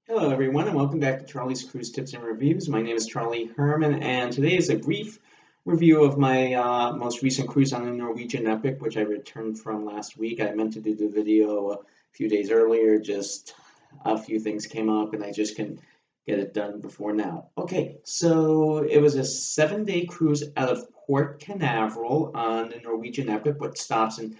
Hello, everyone, and welcome back to Charlie's Cruise Tips and Reviews. My name is Charlie Herman, and today is a brief review of my most recent cruise on the Norwegian Epic, which I returned from last week. I meant to do the video a few days earlier, just a few things came up, and I just couldn't get it done before now. Okay, so it was a 7-day cruise out of Port Canaveral on the Norwegian Epic, which stops in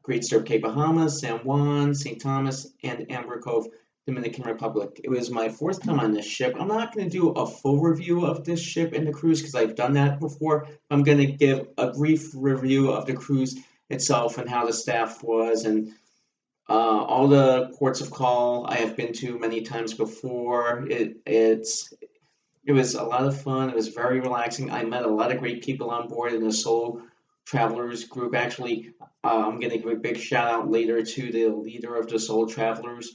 Great Stirrup Cay, Bahamas, San Juan, St. Thomas, and Amber Cove, Dominican Republic. It was my fourth time on this ship. I'm not going to do a full review of this ship and the cruise because I've done that before. I'm going to give a brief review of the cruise itself and how the staff was and all the ports of call I have been to many times before. It was a lot of fun. It was very relaxing. I met a lot of great people on board in the solo travelers group. Actually, I'm going to give a big shout out later to the leader of the solo travelers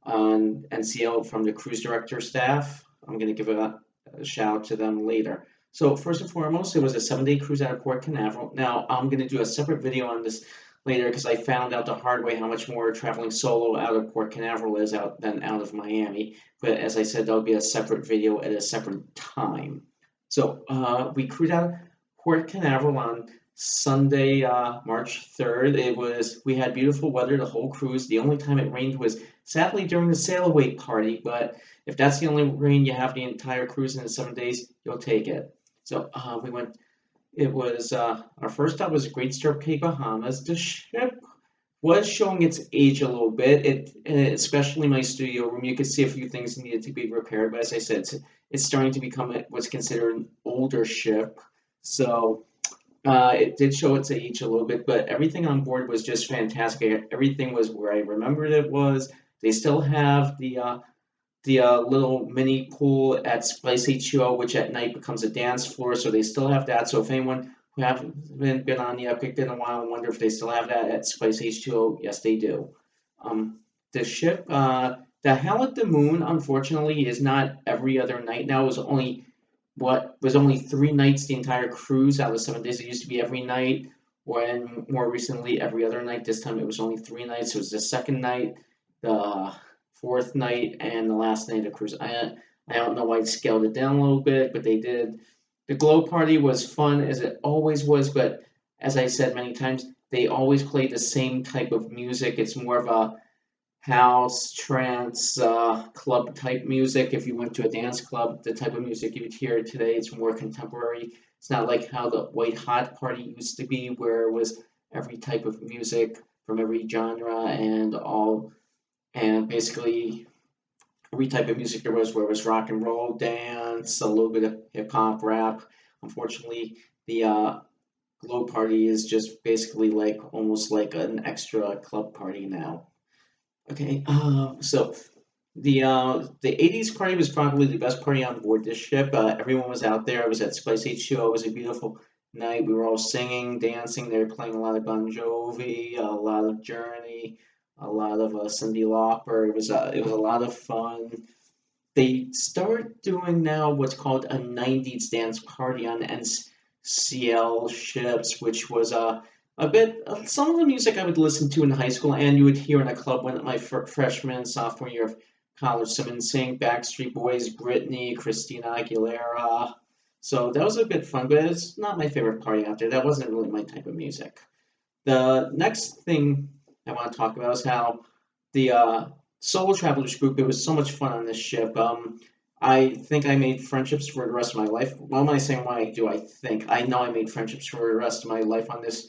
on NCL from the cruise director staff. I'm going to give a shout out to them later. So first and foremost, it was a 7-day cruise out of Port Canaveral. Now I'm going to do a separate video on this later because I found out the hard way how much more traveling solo out of Port Canaveral is out than out of Miami. But as I said, that'll be a separate video at a separate time. So we cruised out of Port Canaveral on Sunday, March 3rd. We had beautiful weather the whole cruise. The only time it rained was sadly during the sail away party, but if that's the only rain you have the entire cruise in the 7 days, you'll take it. So we went. It was our first stop was Great Stirrup Cay, Bahamas. The ship was showing its age a little bit. Especially my studio room, you could see a few things needed to be repaired. But as I said, it's starting to become what's considered an older ship. So it did show its age a little bit, but everything on board was just fantastic. Everything was where I remembered it was. They still have the little mini pool at Spice H2O, which at night becomes a dance floor. So they still have that. So if anyone who haven't been on the Epic in a while and wonder if they still have that at Spice H2O, yes, they do. The ship, the Howl at the Moon, unfortunately, is not every other night now. It was only 3 nights the entire cruise out of 7 days. It used to be every night, when more recently every other night. This time it was only 3 nights. It was the second night, the fourth night, and the last night of the cruise. I don't know why they scaled it down a little bit, but they did. The glow party was fun as it always was, but as I said many times, they always play the same type of music. It's more of a house, trance, club type music. If you went to a dance club, the type of music you would hear today, it's more contemporary. It's not like how the White Hot Party used to be, where it was every type of music from every genre and basically every type of music there was, where it was rock and roll, dance, a little bit of hip hop, rap. Unfortunately, the Glow Party is just basically like almost like an extra club party now. Okay, so the 80s party was probably the best party on board this ship. Everyone was out there. I was at Spice H2O. It was a beautiful night. We were all singing, dancing. They were playing a lot of Bon Jovi, a lot of Journey, a lot of Cyndi Lauper. It was a lot of fun. They start doing now what's called a 90s dance party on NCL ships, which was a bit of some of the music I would listen to in high school and you would hear in a club when my freshman and sophomore year of college. Some NSYNC, Backstreet Boys, Britney, Christina Aguilera. So that was a bit fun, but it's not my favorite party out there. That wasn't really my type of music. The next thing I want to talk about is how the solo travelers group. It was so much fun on this ship. I think I made friendships for the rest of my life. What am I saying? Why do I think? I know I made friendships for the rest of my life on this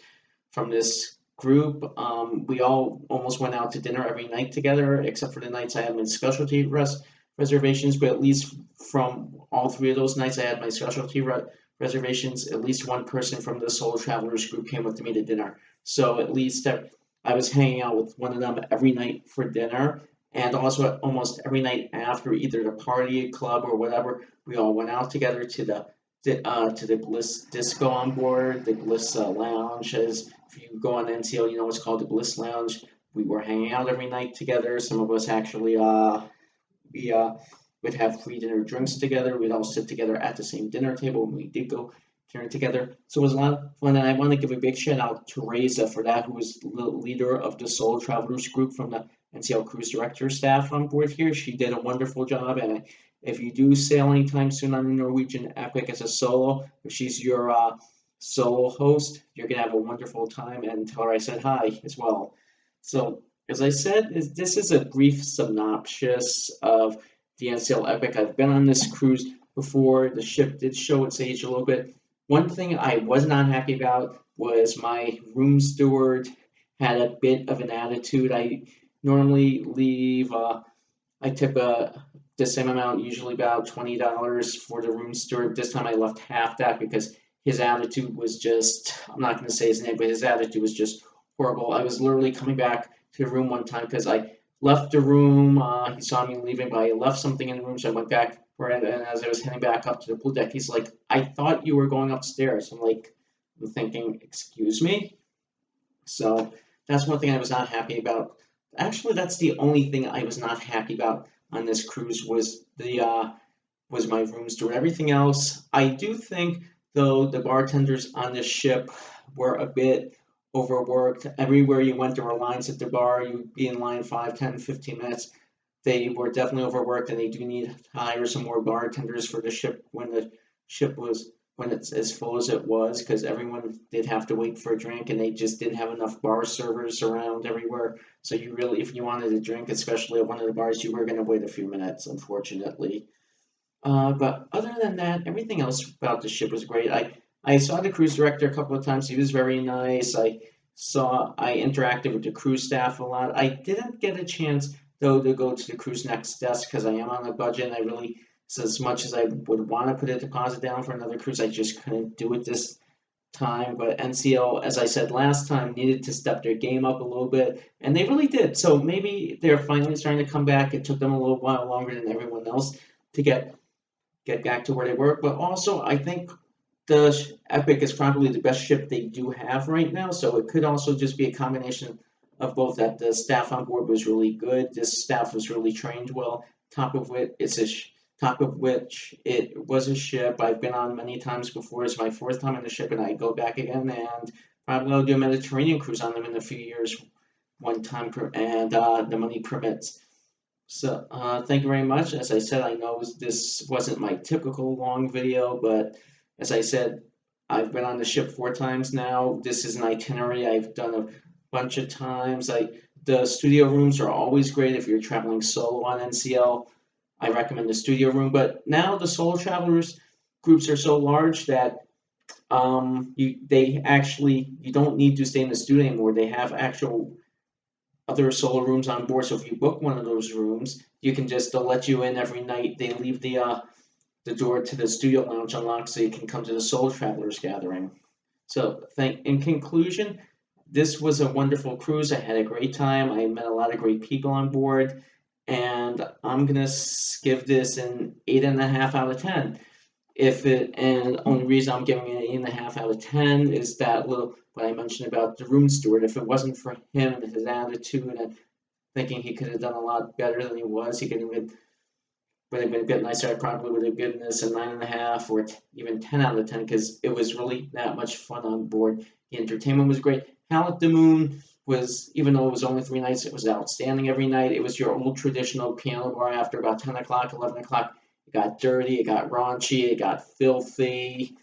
from this group. We all almost went out to dinner every night together, except for the nights I had my specialty reservations. But at least from all three of those nights, I had my specialty reservations. At least one person from the solo travelers group came with me to dinner. So at least I was hanging out with one of them every night for dinner. And also, almost every night after either the party, club, or whatever, we all went out together to the Bliss Disco on board, the Bliss Lounge. As if you go on NCL, you know what's called the Bliss Lounge. We were hanging out every night together. Some of us actually we would have free dinner drinks together. We'd all sit together at the same dinner table when we did go dinner together. So it was a lot of fun, and I want to give a big shout out to Reza for that, who was the leader of the Soul Travelers group from the NCL cruise director staff on board here. She did a wonderful job, and if you do sail anytime soon on the Norwegian Epic as a solo, if she's your solo host, you're gonna have a wonderful time, and tell her I said hi as well. So, as I said, this is a brief synopsis of the NCL Epic. I've been on this cruise before. The ship did show its age a little bit. One thing I was not happy about was my room steward had a bit of an attitude. I normally leave, I tip the same amount, usually about $20 for the room steward. This time I left half that because his attitude was just, I'm not going to say his name, but his attitude was just horrible. I was literally coming back to the room one time because I left the room. He saw me leaving, but I left something in the room, so I went back. And as I was heading back up to the pool deck, he's like, "I thought you were going upstairs." I'm thinking, "Excuse me?" So that's one thing I was not happy about. Actually, that's the only thing I was not happy about on this cruise was my room steward. Everything else, I do think, though, the bartenders on this ship were a bit overworked. Everywhere you went, there were lines at the bar. You'd be in line 5, 10, 15 minutes. They were definitely overworked, and they do need to hire some more bartenders for the ship when it's as full as it was, because everyone did have to wait for a drink, and they just didn't have enough bar servers around everywhere. So you really, if you wanted a drink, especially at one of the bars, you were going to wait a few minutes, unfortunately. But other than that, everything else about the ship was great. I saw the cruise director a couple of times. He was very nice. I interacted with the cruise staff a lot. I didn't get a chance though to go to the cruise next desk because I am on a budget. And I really, so as much as I would want to put a deposit down for another cruise, I just couldn't do it this time. But NCL, as I said last time, needed to step their game up a little bit, and they really did. So maybe they're finally starting to come back. It took them a little while longer than everyone else to get back to where they were. But also, I think the Epic is probably the best ship they do have right now. So it could also just be a combination of both that the staff on board was really good, this staff was really trained well. Top of which it was a ship I've been on many times before. It's my fourth time on the ship, and I go back again, and probably I'll do a Mediterranean cruise on them in a few years, one time, and the money permits. So, thank you very much. As I said, I know this wasn't my typical long video, but as I said, I've been on the ship 4 times now. This is an itinerary I've done a bunch of times. The studio rooms are always great if you're traveling solo on NCL. I recommend the studio room, but now the solo travelers groups are so large that you don't need to stay in the studio anymore. They have actual other solo rooms on board. So if you book one of those rooms, you can they'll let you in every night. They leave the door to the studio lounge unlocked so you can come to the solo travelers gathering. So in conclusion, this was a wonderful cruise. I had a great time. I met a lot of great people on board, and I'm gonna give this an 8.5 out of 10. And the only reason I'm giving it an 8.5 out of 10 is that little what I mentioned about the room steward. If it wasn't for him and his attitude and thinking he could have done a lot better than he was, he could have been a bit nicer. I probably would have given this a 9.5 or even 10 out of 10 because it was really that much fun on board. The entertainment was great. Howl at the Moon was, even though it was only 3 nights, it was outstanding every night. It was your old traditional piano bar after about 10 o'clock, 11 o'clock. It got dirty, it got raunchy, it got filthy.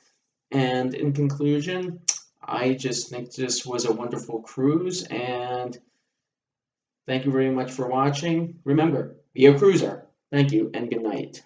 And in conclusion, I just think this was a wonderful cruise, and thank you very much for watching. Remember, be a cruiser. Thank you, and good night.